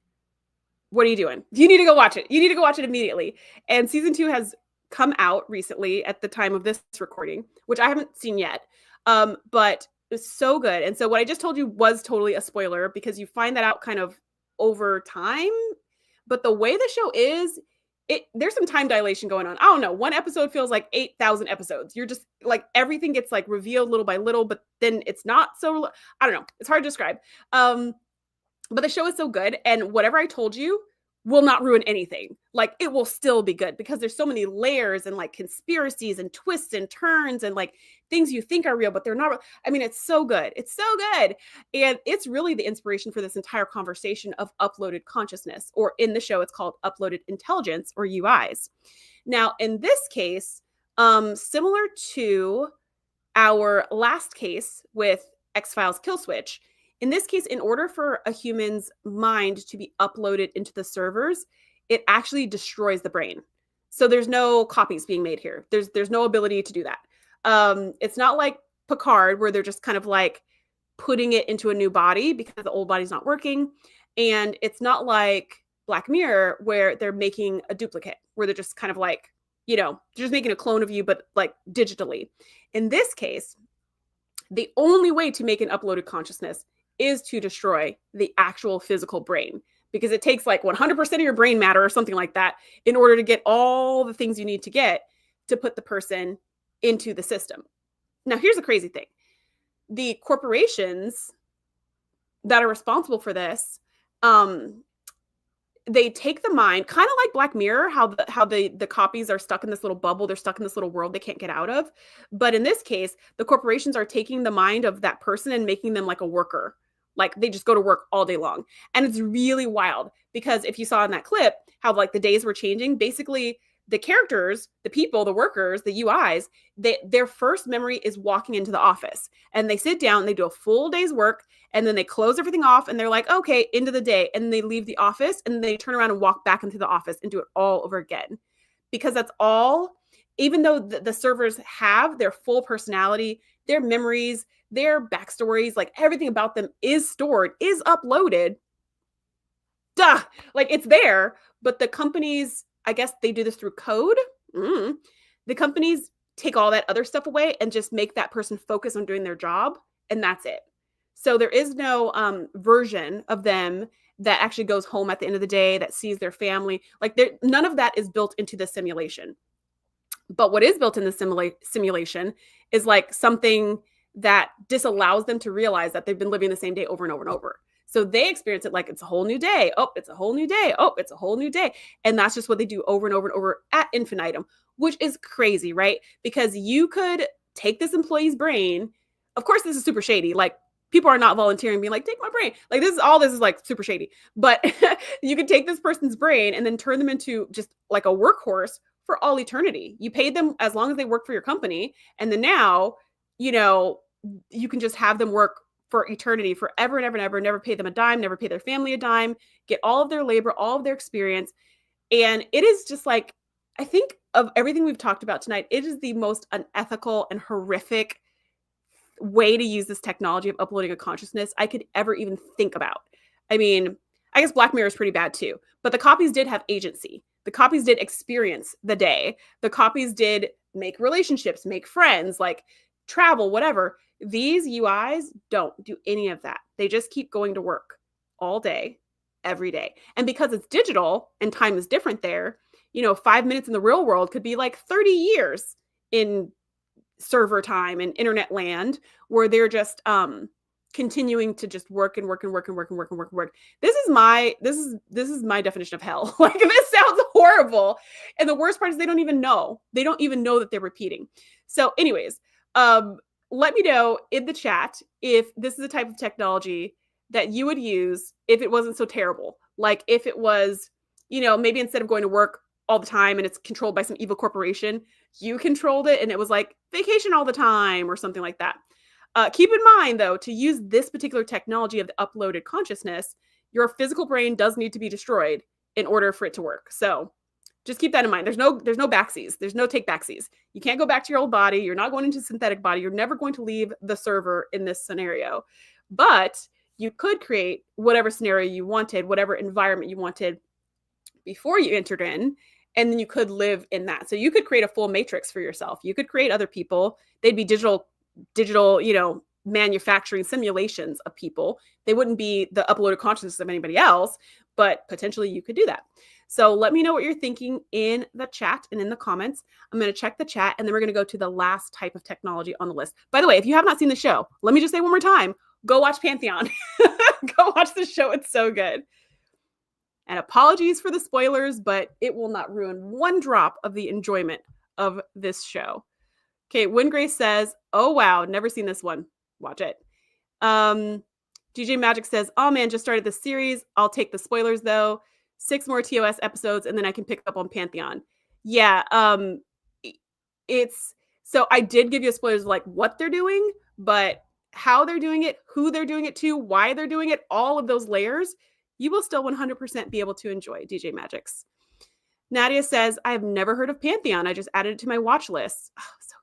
what are you doing? You need to go watch it. You need to go watch it immediately. And season 2 has come out recently at the time of this recording, which I haven't seen yet. But it's so good. And so what I just told you was totally a spoiler because you find that out kind of over time. But the way the show is, there's some time dilation going on. I don't know. One episode feels like 8,000 episodes. You're just like, everything gets like revealed little by little, but then it's not so, I don't know. It's hard to describe. But the show is so good. And whatever I told you will not ruin anything. Like it will still be good because there's so many layers and like conspiracies and twists and turns and like things you think are real, but they're not real. I mean, it's so good. It's so good. And it's really the inspiration for this entire conversation of uploaded consciousness, or in the show, it's called uploaded intelligence or UIs. Now, in this case, similar to our last case with X-Files Kill Switch, in this case, in order for a human's mind to be uploaded into the servers, it actually destroys the brain. So there's no copies being made here. There's no ability to do that. It's not like Picard, where they're just kind of like putting it into a new body because the old body's not working. And it's not like Black Mirror, where they're making a duplicate, where they're just kind of like, just making a clone of you, but like digitally. In this case, the only way to make an uploaded consciousness is to destroy the actual physical brain, because it takes like 100% of your brain matter or something like that in order to get all the things you need to get to put the person into the system. Now, here's the crazy thing. The corporations that are responsible for this, they take the mind, kind of like Black Mirror, how the copies are stuck in this little bubble. They're stuck in this little world they can't get out of. But in this case, the corporations are taking the mind of that person and making them like a worker. Like they just go to work all day long. And it's really wild because if you saw in that clip how like the days were changing, basically the characters, the people, the workers, the UIs, their first memory is walking into the office, and they sit down, they do a full day's work, and then they close everything off and they're like, okay, end of the day. And they leave the office and they turn around and walk back into the office and do it all over again. Because that's all, even though the servers have their full personality, their memories, their backstories, like everything about them is stored, is uploaded. Duh, like it's there, but the companies, I guess they do this through code. The companies take all that other stuff away and just make that person focus on doing their job. And that's it. So there is no version of them that actually goes home at the end of the day, that sees their family. Like none of that is built into the simulation. But what is built in the simulation is like something that disallows them to realize that they've been living the same day over and over and over. So they experience it like it's a whole new day. Oh, it's a whole new day. Oh, it's a whole new day. And that's just what they do over and over and over at infinitum, which is crazy, right? Because you could take this employee's brain. Of course, this is super shady. Like, people are not volunteering, being like, take my brain. Like, this is like super shady. But you could take this person's brain and then turn them into just like a workhorse for all eternity. You paid them as long as they work for your company. And then now, you can just have them work for eternity, forever and ever and ever, never pay them a dime, never pay their family a dime, get all of their labor, all of their experience. And it is just like, I think of everything we've talked about tonight, it is the most unethical and horrific way to use this technology of uploading a consciousness I could ever even think about. I mean, I guess Black Mirror is pretty bad too, but the copies did have agency. The copies did experience the day. The copies did make relationships, make friends, like travel, whatever. These UIs don't do any of that. They just keep going to work all day, every day. And because it's digital and time is different there, 5 minutes in the real world could be like 30 years in server time and internet land, where they're just continuing to just work and work and work and work and work and work and work. This is my definition of hell. Like, this sounds horrible. And the worst part is they don't even know. They don't even know that they're repeating. So anyways, let me know in the chat if this is a type of technology that you would use if it wasn't so terrible. Like, if it was, maybe instead of going to work all the time and it's controlled by some evil corporation, you controlled it and it was like vacation all the time or something like that. Keep in mind, though, to use this particular technology of the uploaded consciousness, your physical brain does need to be destroyed in order for it to work. So just keep that in mind. There's no backsies. There's no take backsies. You can't go back to your old body. You're not going into a synthetic body. You're never going to leave the server in this scenario. But you could create whatever scenario you wanted, whatever environment you wanted before you entered in, and then you could live in that. So you could create a full matrix for yourself. You could create other people. They'd be digital, manufacturing simulations of people. They wouldn't be the uploaded consciousness of anybody else, but potentially you could do that. So let me know what you're thinking in the chat and in the comments. I'm going to check the chat, and then we're going to go to the last type of technology on the list. By the way, if you have not seen the show, let me just say one more time, go watch Pantheon. Go watch the show. It's so good. And apologies for the spoilers, but it will not ruin one drop of the enjoyment of this show. Okay, Wingrace says, oh, wow, never seen this one. Watch it. DJ Magic says, oh, man, just started the series. I'll take the spoilers, though. 6 more TOS episodes, and then I can pick up on Pantheon. Yeah, so I did give you spoilers of like what they're doing, but how they're doing it, who they're doing it to, why they're doing it, all of those layers, you will still 100% be able to enjoy DJ Magics. Nadia says, I have never heard of Pantheon. I just added it to my watch list. Oh, so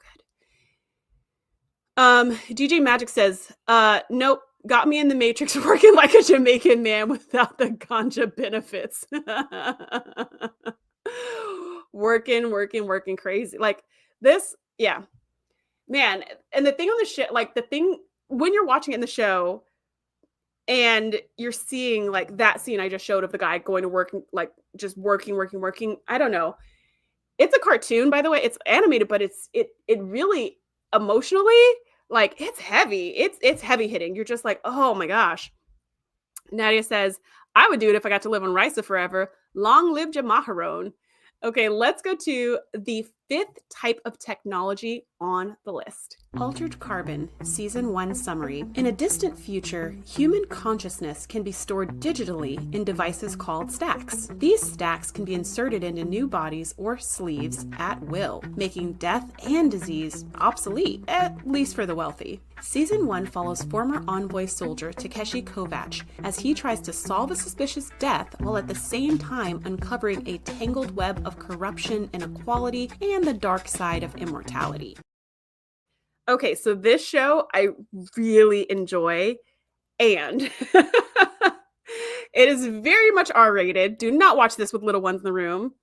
good. DJ Magic says, nope, got me in the Matrix working like a Jamaican man without the ganja benefits. working crazy. Like this, yeah. Man, and the thing on the shit, like the thing, when you're watching it in the show, and you're seeing like that scene I just showed of the guy going to work, like just working. I don't know. It's a cartoon, by the way. It's animated, but it really emotionally, like it's heavy. It's heavy hitting. You're just like, oh my gosh. Nadia says, I would do it if I got to live on Risa forever. Long live Jamaharon. Okay, let's go to the 5th type of technology on the list. Altered Carbon, Season 1 Summary. In a distant future, human consciousness can be stored digitally in devices called stacks. These stacks can be inserted into new bodies or sleeves at will, making death and disease obsolete, at least for the wealthy. Season 1 follows former Envoy soldier Takeshi Kovacs as he tries to solve a suspicious death while at the same time uncovering a tangled web of corruption, inequality, and the dark side of immortality. Okay, so this show I really enjoy, and it is very much R-rated. Do not watch this with little ones in the room.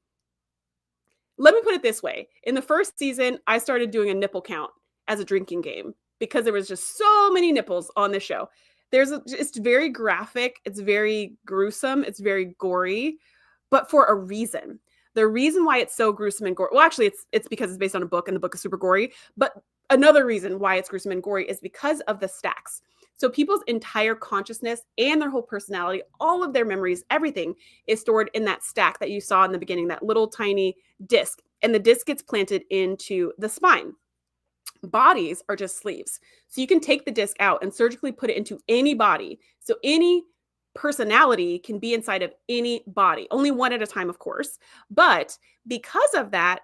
Let me put it this way. In the first season, I started doing a nipple count as a drinking game because there was just so many nipples on this show. It's very graphic. It's very gruesome. It's very gory, but for a reason. The reason why it's so gruesome and gory, well, actually, it's because it's based on a book, and the book is super gory. But another reason why it's gruesome and gory is because of the stacks. So people's entire consciousness and their whole personality, all of their memories, everything is stored in that stack that you saw in the beginning, that little tiny disc. And the disc gets planted into the spine. Bodies are just sleeves. So you can take the disc out and surgically put it into any body. So any personality can be inside of any body, only one at a time, of course. But because of that,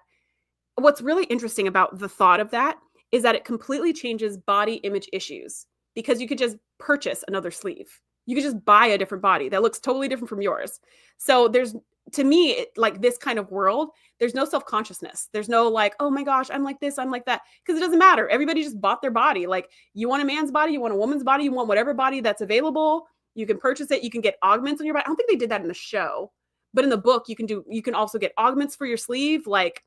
what's really interesting about the thought of that is that it completely changes body image issues, because you could just purchase another sleeve. You could just buy a different body that looks totally different from yours. So there's, to me, like this kind of world, there's no self-consciousness. There's no like, oh my gosh, I'm like this, I'm like that. Because it doesn't matter. Everybody just bought their body. Like, you want a man's body, you want a woman's body, you want whatever body that's available. You can purchase it. You can get augments on your body. I don't think they did that in the show, but in the book, you can also get augments for your sleeve, like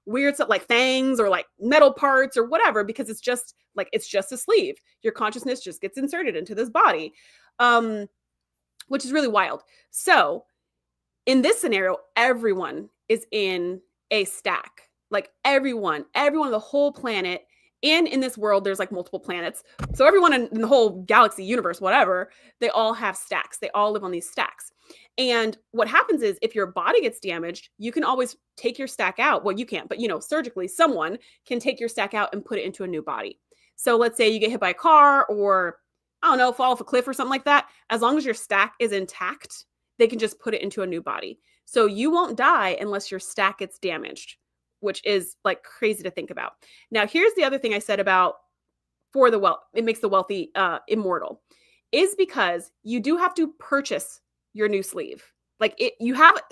weird stuff like fangs or like metal parts or whatever, because it's just a sleeve. Your consciousness just gets inserted into this body, which is really wild. So in this scenario, everyone is in a stack, like everyone, the whole planet. And in this world, there's like multiple planets. So everyone in the whole galaxy, universe, whatever, they all have stacks. They all live on these stacks. And what happens is, if your body gets damaged, you can always take your stack out. Well, you can't, but surgically, someone can take your stack out and put it into a new body. So let's say you get hit by a car, or I don't know, fall off a cliff or something like that. As long as your stack is intact, they can just put it into a new body. So you won't die unless your stack gets damaged, which is like crazy to think about. Now, here's the other thing I said about it makes the wealthy immortal, is because you do have to purchase your new sleeve.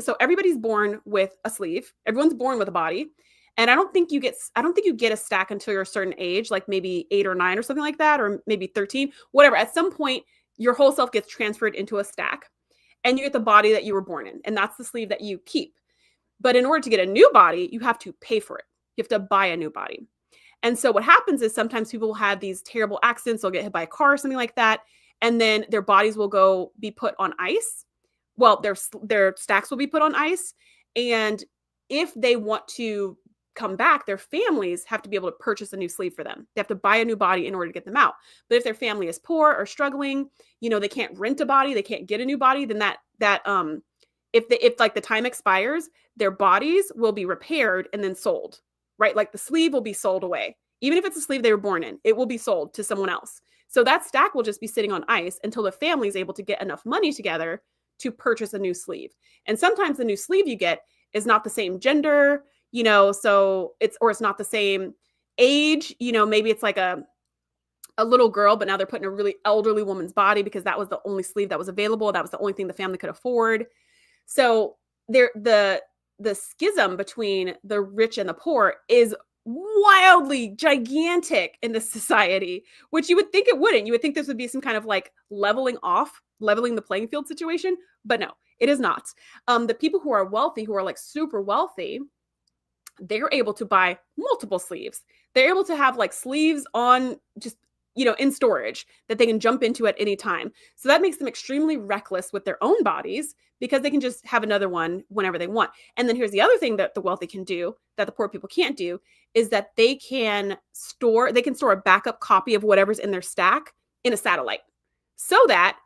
So everybody's born with a sleeve. Everyone's born with a body. And I don't think you get a stack until you're a certain age, like maybe 8 or 9 or something like that, or maybe 13, whatever. At some point, your whole self gets transferred into a stack, and you get the body that you were born in. And that's the sleeve that you keep. But in order to get a new body, you have to pay for it. You have to buy a new body. And so what happens is, sometimes people will have these terrible accidents. They'll get hit by a car or something like that. And then their bodies will be put on ice. Well, their stacks will be put on ice. And if they want to come back, their families have to be able to purchase a new sleeve for them. They have to buy a new body in order to get them out. But if their family is poor or struggling, they can't rent a body, they can't get a new body, then if like the time expires, their bodies will be repaired and then sold, right? Like the sleeve will be sold away. Even if it's a sleeve they were born in, it will be sold to someone else. So that stack will just be sitting on ice until the family is able to get enough money together to purchase a new sleeve. And sometimes the new sleeve you get is not the same gender, so it's not the same age, maybe it's like a little girl, but now they're put in a really elderly woman's body because that was the only sleeve that was available. That was the only thing the family could afford. So the schism between the rich and the poor is wildly gigantic in this society, which you would think it wouldn't. You would think this would be some kind of like leveling the playing field situation, but no, it is not. The people who are wealthy, who are like super wealthy, they're able to buy multiple sleeves. They're able to have like sleeves on just, in storage that they can jump into at any time. So that makes them extremely reckless with their own bodies, because they can just have another one whenever they want. And then here's the other thing that the wealthy can do that the poor people can't do, is that they can store a backup copy of whatever's in their stack in a satellite, so that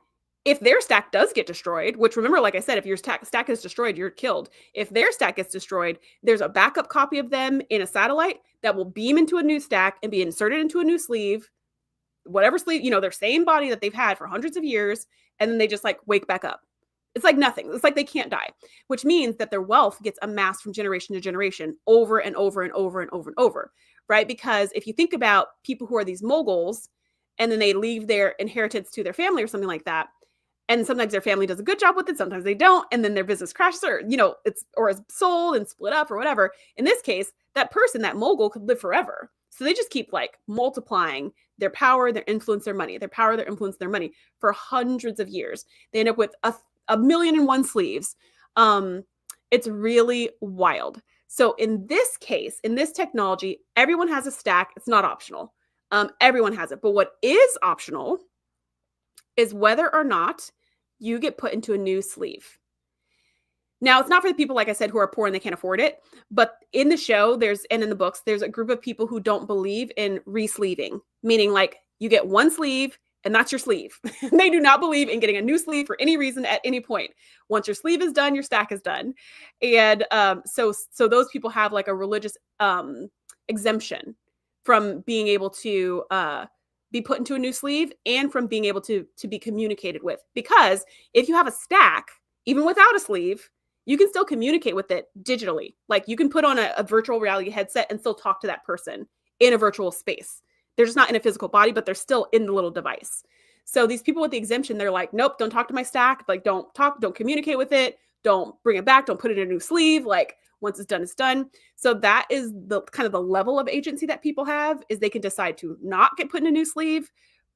if their stack does get destroyed, which, remember, like I said, if your stack is destroyed, you're killed. If their stack gets destroyed, there's a backup copy of them in a satellite that will beam into a new stack and be inserted into a new sleeve, whatever sleeve, their same body that they've had for hundreds of years. And then they just like wake back up. It's like nothing. It's like they can't die, which means that their wealth gets amassed from generation to generation over and over and over and over and over, right? Because if you think about people who are these moguls, and then they leave their inheritance to their family or something like that, and sometimes their family does a good job with it, sometimes they don't, and then their business crashes, or is sold and split up or whatever. In this case, that person, that mogul, could live forever. So they just keep like multiplying their power, their influence, their money, their power, their influence, their money for hundreds of years. They end up with a million and one sleeves. It's really wild. So in this case, in this technology, everyone has a stack. It's not optional. Everyone has it. But what is optional is whether or not you get put into a new sleeve. Now, it's not for the people, like I said, who are poor and they can't afford it. But in the show, and in the books, there's a group of people who don't believe in re-sleeving, meaning like you get one sleeve and that's your sleeve. They do not believe in getting a new sleeve for any reason at any point. Once your sleeve is done, your stack is done. And so those people have like a religious exemption from being able to be put into a new sleeve and from being able to be communicated with. Because if you have a stack, even without a sleeve, you can still communicate with it digitally. Like you can put on a virtual reality headset and still talk to that person in a virtual space. They're just not in a physical body, but they're still in the little device. So these people with the exemption, they're like, nope, don't talk to my stack. Like, don't talk, don't communicate with it. Don't bring it back. Don't put it in a new sleeve. Like, once it's done, it's done. So that is the kind of the level of agency that people have, is they can decide to not get put in a new sleeve,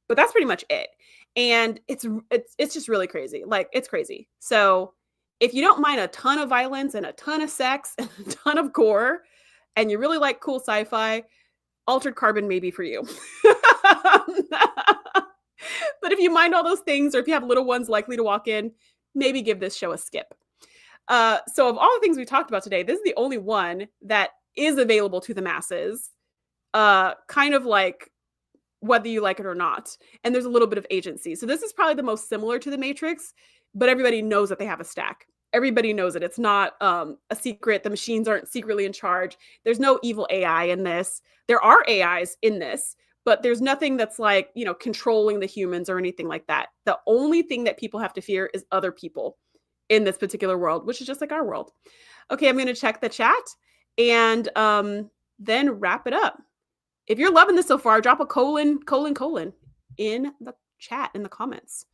but that's pretty much it. And it's just really crazy. Like, it's crazy. So if you don't mind a ton of violence and a ton of sex and a ton of gore, and you really like cool sci-fi, Altered Carbon may be for you. But if you mind all those things, or if you have little ones likely to walk in, maybe give this show a skip. So of all the things we talked about today, this is the only one that is available to the masses, kind of like whether you like it or not. And there's a little bit of agency. So this is probably the most similar to The Matrix, but everybody knows that they have a stack. Everybody knows it. It's not a secret. The machines aren't secretly in charge. There's no evil AI in this. There are AIs in this, but there's nothing that's like, controlling the humans or anything like that. The only thing that people have to fear is other people in this particular world, which is just like our world. Okay, I'm going to check the chat and then wrap it up. If you're loving this so far, drop a colon in the chat, in the comments.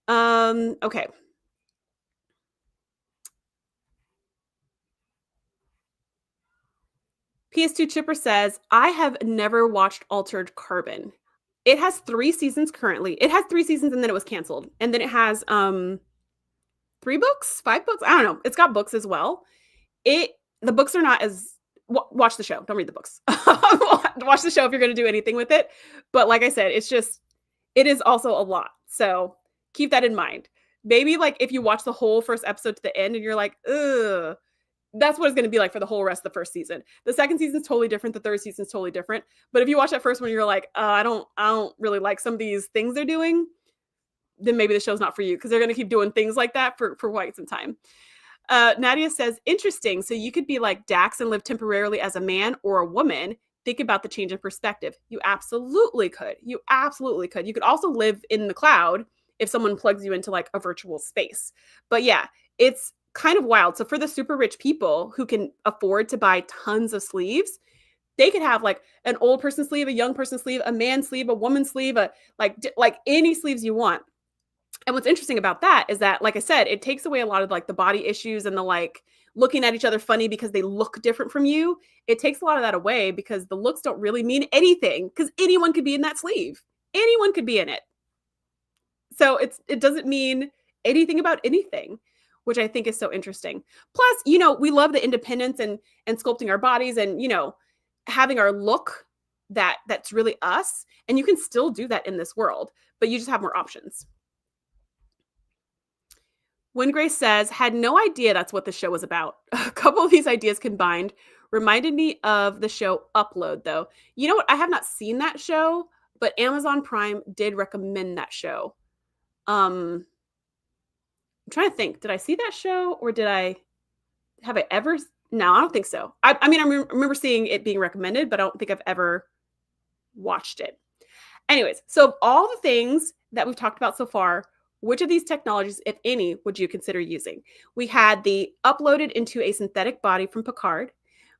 Okay. PS2 Chipper says, I have never watched Altered Carbon. It has 3 seasons currently. It has 3 seasons and then it was canceled. And then it has 3 books, 5 books. I don't know. It's got books as well. The books are not as watch the show. Don't read the books. Watch the show if you're going to do anything with it. But like I said, it is also a lot. So keep that in mind. Maybe like if you watch the whole first episode to the end and you're like, ugh, that's what it's going to be like for the whole rest of the first season. The second season is totally different. The third season is totally different. But if you watch that first one, you're like, I don't really like some of these things they're doing, then maybe the show's not for you, because they're going to keep doing things like that for quite some time. Nadia says, interesting. So you could be like Dax and live temporarily as a man or a woman. Think about the change in perspective. You absolutely could. You absolutely could. You could also live in the cloud if someone plugs you into like a virtual space. But yeah, it's kind of wild. So for the super rich people who can afford to buy tons of sleeves, they could have like an old person sleeve, a young person sleeve, a man sleeve, a woman sleeve, like any sleeves you want. And what's interesting about that is that, like I said, it takes away a lot of like the body issues and the like looking at each other funny because they look different from you. It takes a lot of that away because the looks don't really mean anything, because anyone could be in that sleeve. Anyone could be in it. So it doesn't mean anything about anything, which I think is so interesting. Plus, we love the independence and sculpting our bodies and, having our look that's really us. And you can still do that in this world, but you just have more options. When Grace says, had no idea that's what the show was about. A couple of these ideas combined reminded me of the show Upload, though. You know what? I have not seen that show, but Amazon Prime did recommend that show. I'm trying to think. Did I see that show, or have I ever? No, I don't think so. I remember seeing it being recommended, but I don't think I've ever watched it. Anyways, so of all the things that we've talked about so far, which of these technologies, if any, would you consider using? We had the uploaded into a synthetic body from Picard.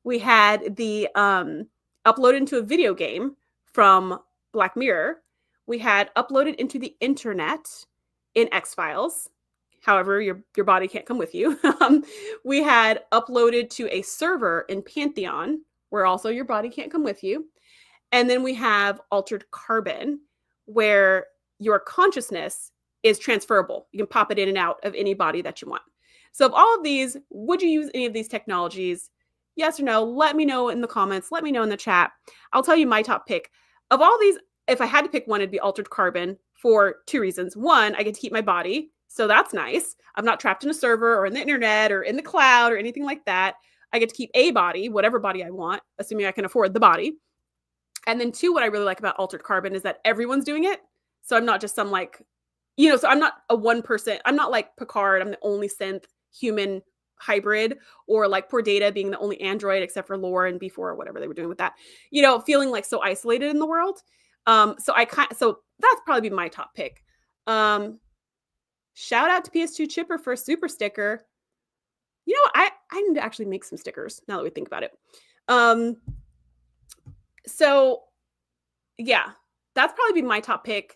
We had the uploaded into a video game from Black Mirror. We had uploaded into the internet in X-Files. However, your body can't come with you. We had uploaded to a server in Pantheon, where also your body can't come with you. And then we have Altered Carbon, where your consciousness is transferable. You can pop it in and out of any body that you want. So of all of these, would you use any of these technologies? Yes or no? Let me know in the comments. Let me know in the chat. I'll tell you my top pick. Of all these, if I had to pick one, it'd be Altered Carbon for 2 reasons. One, I get to keep my body. So that's nice. I'm not trapped in a server or in the internet or in the cloud or anything like that. I get to keep a body, whatever body I want, assuming I can afford the body. And then 2, what I really like about Altered Carbon is that everyone's doing it. So I'm not just some like, so I'm not a 1%. I'm not like Picard. I'm the only synth human hybrid, or like poor Data being the only android except for Lore and B4 or whatever they were doing with that, feeling like so isolated in the world. So that's probably my top pick. Shout out to PS2 Chipper for a super sticker. I need to actually make some stickers now that we think about it. So yeah, that's probably be my top pick.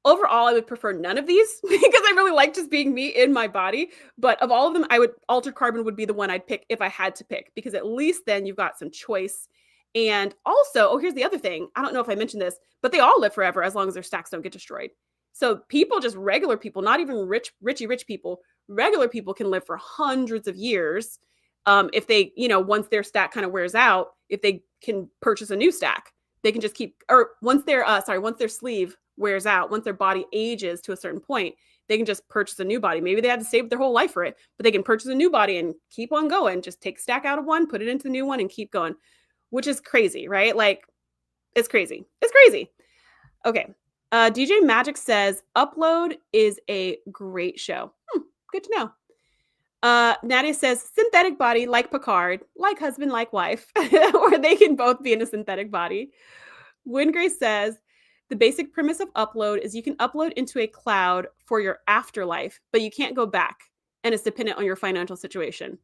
Overall, I would prefer none of these because I really like just being me in my body. But of all of them, Altered Carbon would be the one I'd pick if I had to pick, because at least then you've got some choice. And also, here's the other thing. I don't know if I mentioned this, but they all live forever as long as their stacks don't get destroyed. So people, just regular people, not even rich people, regular people can live for hundreds of years if they, once their stack kind of wears out, if they can purchase a new stack, they can just keep, or once their sleeve wears out, once their body ages to a certain point, they can just purchase a new body. Maybe they had to save their whole life for it, but they can purchase a new body and keep on going. Just take stack out of one, put it into the new one, and keep going, which is crazy, right? Like, it's crazy. It's crazy. Okay. DJ Magic says, Upload is a great show. Good to know. Nadia says, synthetic body like Picard, like husband, like wife, or they can both be in a synthetic body. Wingray says, the basic premise of Upload is you can upload into a cloud for your afterlife, but you can't go back, and it's dependent on your financial situation.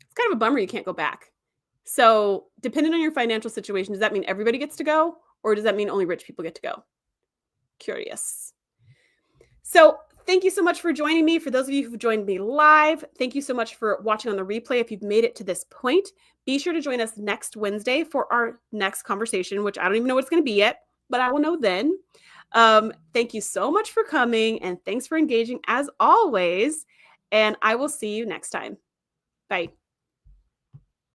It's kind of a bummer you can't go back. So depending on your financial situation, does that mean everybody gets to go, or does that mean only rich people get to go? Curious. So thank you so much for joining me. For those of you who've joined me live, thank you so much for watching on the replay. If you've made it to this point, be sure to join us next Wednesday for our next conversation, which I don't even know what it's going to be yet, but I will know then. Thank you so much for coming, and thanks for engaging as always. And I will see you next time. Bye.